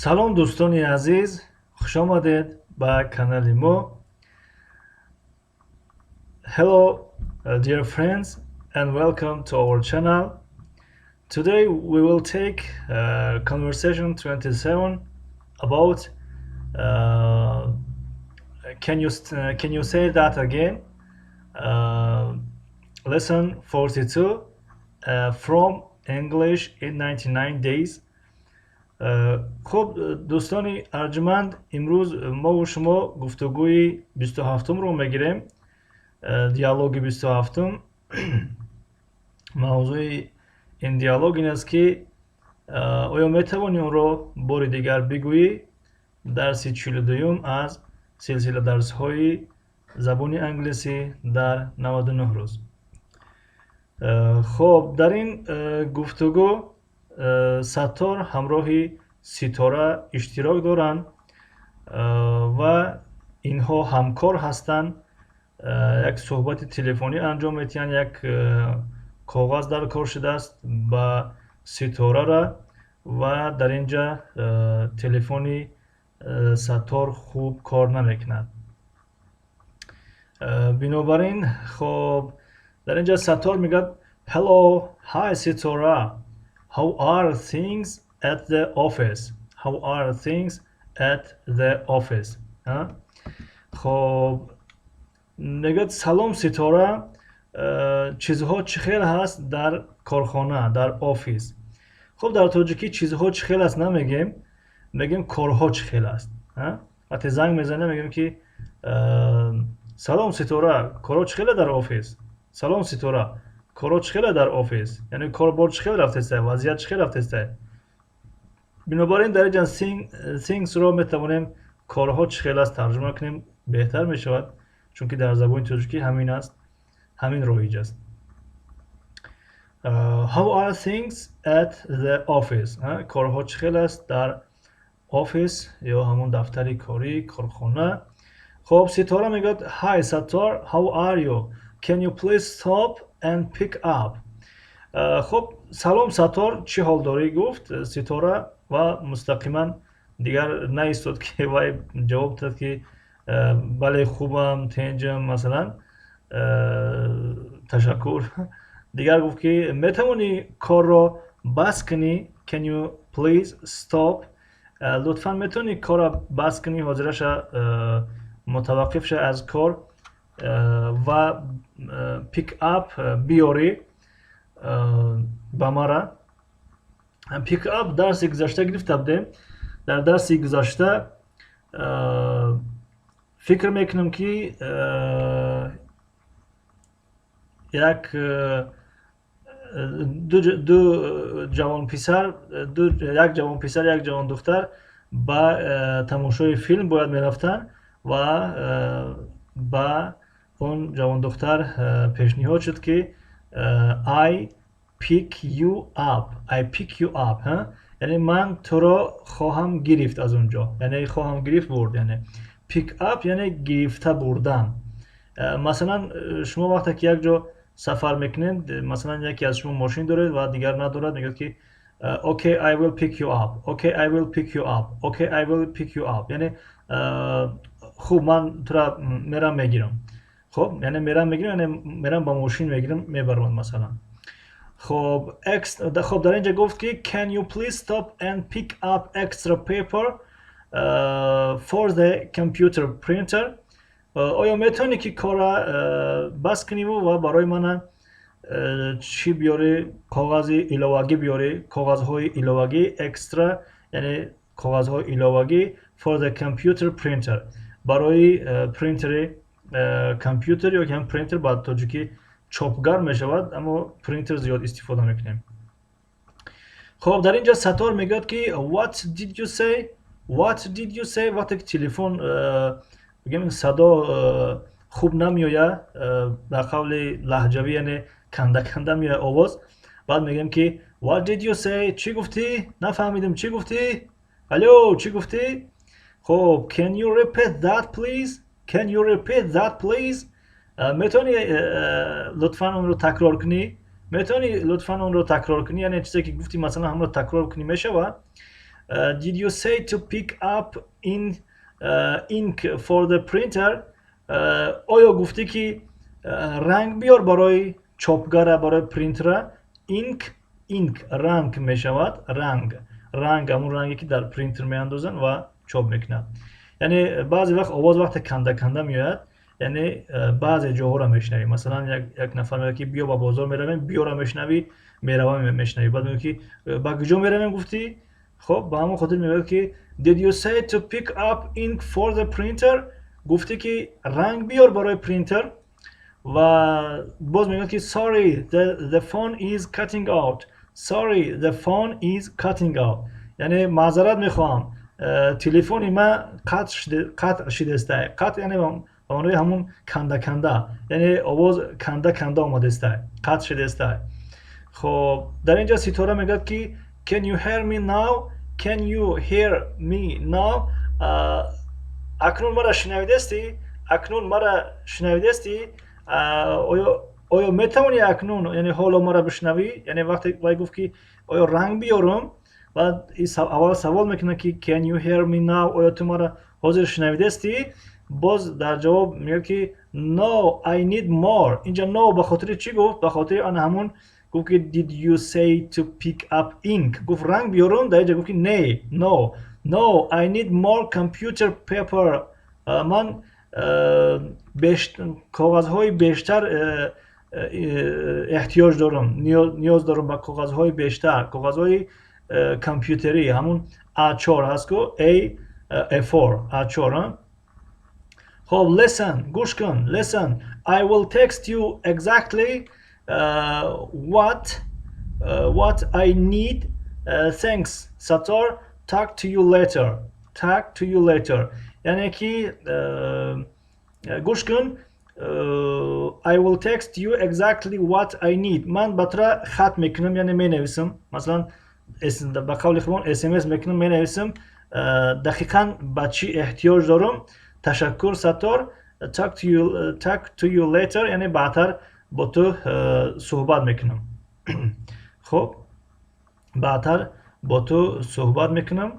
салом дӯстони азиз, хушомадед ба канали мо. Hello, dear friends, and welcome to our channel. Today we will take conversation 27 about can you say that again? Lesson 42 from English in 99 days. خب دوستانی ارجمند، امروز ما و شما گفتگوی 27 رو میگیریم. دیالوگ 27. موضوع این دیالوگ این است که آیا میتوانی اون رو بار دیگر بگویی؟ درس 42 از سلسله درس های زبان انگلیسی در 99 روز. خب در این گفتگو ستار همراه ستاره اشتراک دارند و اینها همکار هستند. یک صحبت تلفنی انجام میتین، یک کاغذ در کار شده است با ستاره را و در اینجا تلفنی ستار خوب کار نمیکند. بنابراین خب در اینجا ستار میگه Hello, hi ستاره. How are things at the office? How are things at the office? خب نگید سلام ستاره، چیزها چخیل هست در کارخانه، در آفیس. خب در تاجیکی چیزها چخیل هست نمیگیم، میگیم کارها چخیل هست. وقتی زنگ میزنه میگیم که سلام ستاره، کارها چخیله در آفیس. سلام ستاره، کارها چخیله در آفیس، یعنی کاربار چخیل رفته است، وضعیت چخیل رفته است. بنابراین در اینجا things را میتوانیم کارها چخیل است ترجمه کنیم، بهتر میشود، چون که در زبان تاجیکی همین است، همین رایج است. How are things at the office? کارها چخیل است در آفیس یا همون دفتر کاری، کارخانه. خب ستاره میگه Hi ستار, how are you? Can you please stop and pick up? خب سلام ستار، چی حال داری؟ گفت ستاره و مستقیما دیگر نایستاد که وای جواب داد که بله خوبم، تنجم، مثلا تشکر. دیگر گفت که میتوانی کار را بس کنی؟ Can you please stop? لطفا میتونی کار را بس کنی، حاضرش متوقف شه از کار و پیک اپ بیاری با مرا. پیک اپ درس گذشته گرفته بودیم. در درس گذشته فکر میکنم که یک دو جوان پسر، یک جوان پسر یک جوان دختر با تماشای فیلم باید میرفتن و با اون جوان دختر پیشنهاد شد که I pick you up. I pick you up. یعنی من تو را خواهم گرفت از اونجا، یعنی خواهم گرفت برد. یعنی پیک اپ یعنی گرفته بردن. مثلا شما وقتی که یک جا سفر میکنید، مثلا یکی از شما ماشین دارید و دیگر ندارد، میگه که okay I will pick you up. Okay I will pick you up. Okay I will pick you up. یعنی خوب من تو را میرم میگیرم. خب یعنی میرم میگیرم، یعنی میرم با ماشین میگیرم میبرم مثلا. خب خب در اینجا گفت که can you please stop and pick up extra paper for the computer printer. آیا میتونی که کار بس کنی و برای من چی بیاری؟ کاغذ علاوگی بیاری، کاغذهای علاوگی extra، یعنی کاغذهای علاوگی for the computer printer، برای پرینتر کامپیوتر یا که هم پرینتر بعد تاجیکی چاپگر می شود، اما پرینتر زیاد استفاده میکنیم. خب در اینجا ستار میگه که what did you say? What did you say؟ وقتی که تلفن بگیم صدا خوب نمیآید، در قول لهجوی یعنی کنده کنده میاد آواز، بعد میگیم که what did you say؟ چی گفتی؟ نفهمیدم چی گفتی؟ الو چی گفتی؟ خب can you repeat that please؟ Can you repeat that please؟ میتونی لطفا اون رو تکرار کنی؟ میتونی لطفا اون رو تکرار کنی؟ یعنی چیزی که گفتی مثلا هم رو تکرار کنی میشه و Did you say to pick up in ink for the printer? آیا گفتی که رنگ بیار برای چاپگر برای پرینتر؟ اینک رنگ می شود. رنگ همون رنگی که در پرینتر می اندازن و چاپ میکنن. یعنی بعضی وقت آواز وقت کنده میاد، یعنی بعضی جاها را میشنوی. مثلا یک نفر میگه که بیا با بازار میرویم، بیا را میشنوی، میرویم میشنوی. بعد میگه که با کجا میرویم گفتی؟ خب با همون خاطر میگه که did you say to pick up ink for the printer؟ گفتی که رنگ بیار برای پرینتر. و باز میگه که sorry the phone is cutting out. sorry the phone is cutting out، یعنی معذرت میخوام تلفن ما قطع شده است. قطع یعنی به معنای همون کنده، یعنی آواز کنده آمده است، قطع شده است. خب در اینجا ستاره میگه که can you hear me now؟ can you hear me now؟ اکنون مرا شنویده استی؟ اکنون مرا شنویده استی؟ آیا میتونی اکنون یعنی حالا مرا بشنوی؟ یعنی وقتی وای گفت که آیا رنگ بیارم، بعد اول سوال میکنه که can you hear me now؟ آیا تو مرا حاضر شنویده استی؟ باز در جواب میگه که no I need more. اینجا no به خاطر چی گفت؟ به خاطر آن همون گفت که did you say to pick up ink؟ گفت رنگ بیارم، در اینجا گفت که نه no I need more computer paper. من کاغذهای بیشتر احتیاج دارم، نیاز دارم به کاغذهای بیشتر، کاغذهای کامپیوتری، همون A4 هست که A4 A4. خب listen گوش کن. listen I will text you exactly what I need. Thanks Sator. talk to you later. یعنی که گوش کن I will text you exactly what I need. من بطرا خط میکنم، یعنی می نویسم. مثلا به قول خودم SMS میکنم، می نویسم دقیقاً به چی احتیاج دارم. تشکر ستار. talk to you later یعنی بعدتر با تو صحبت میکنم. خب بعدتر با تو صحبت میکنم.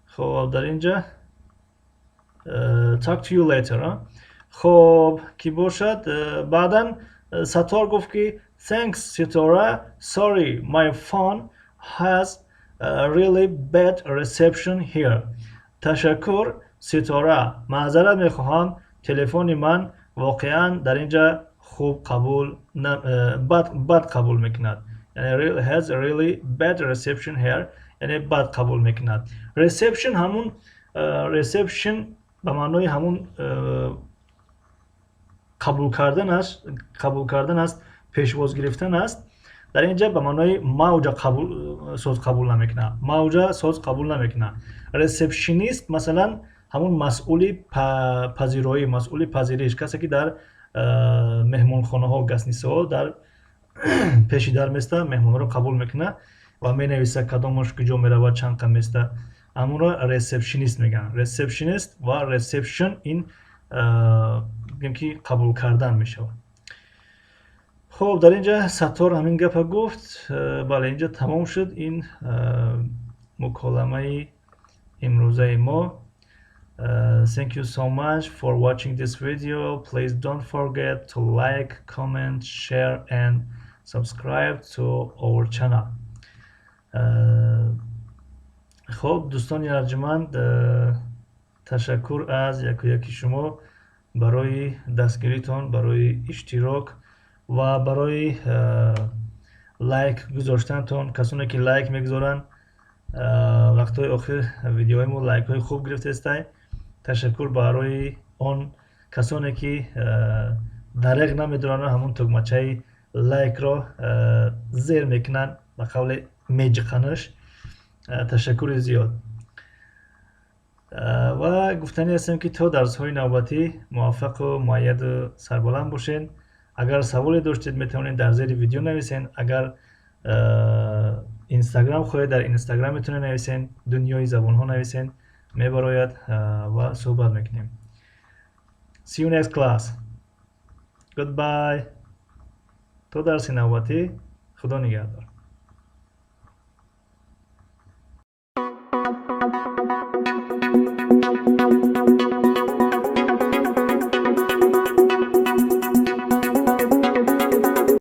خب در اینجا talk to you later. خب کی باشد؟ بعدا ستار گفت که thanks ستاره. sorry my phone has a really bad reception here. تشکر ستاره، معذرت میخواهم تلفن من واقعا در اینجا خوب قبول بد قبول میکند. یعنی has a really bad reception here یعنی بد قبول میکند. reception همون reception به معنای همون قبول کردن است، پیشواز گرفتن است. در اینجا به معنای موجه ساز قبول نمیکنه، موجه ساز قبول نمیکنه. ریسپشنیست مثلا همون مسئول پذیرایی، مسئول پذیرش، کسی که در مهمانخانه ها گسنیسه ها در پیشی در میسته مهمان رو قبول میکنه و می نویسه کدامش کجا میرود چند قم میسته، همون رو ریسپشنیست میگن. ریسپشنیست و ریسپشن این میگیم که قبول کردن میشه. خب در اینجا ستار همین گپ گفت. بله اینجا تمام شد این مکالمه امروزه ما. Thank you so much for watching this video. Please don't forget to like, comment, share and subscribe to our channel. خب دوستان ارجمند، تشکر از یکی شما برای دستگیریتان، برای اشتراک و برای لایک گذاشتنتان. کسانی که لایک میگذارن وقتای آخر ویدیوهای ما لایک های خوب گرفته است. تشکر برای آن کسانی که دریغ نمیدونن همون تگمچه لایک را زیر میکنن به قول میجقنش. تشکر زیاد و گفتنی هستم که تا درس های نوبتی موفق و مؤید و سربلند باشین. اگر سوالی داشتید میتونید در زیر ویدیو نویسین. اگر اینستاگرام خواهید در اینستاگرام میتونید نویسین، دنیای زبان ها نویسین، میبراید و صحبت میکنیم. See you next class. Goodbye. تا درس نوبتی خدا نگهدار.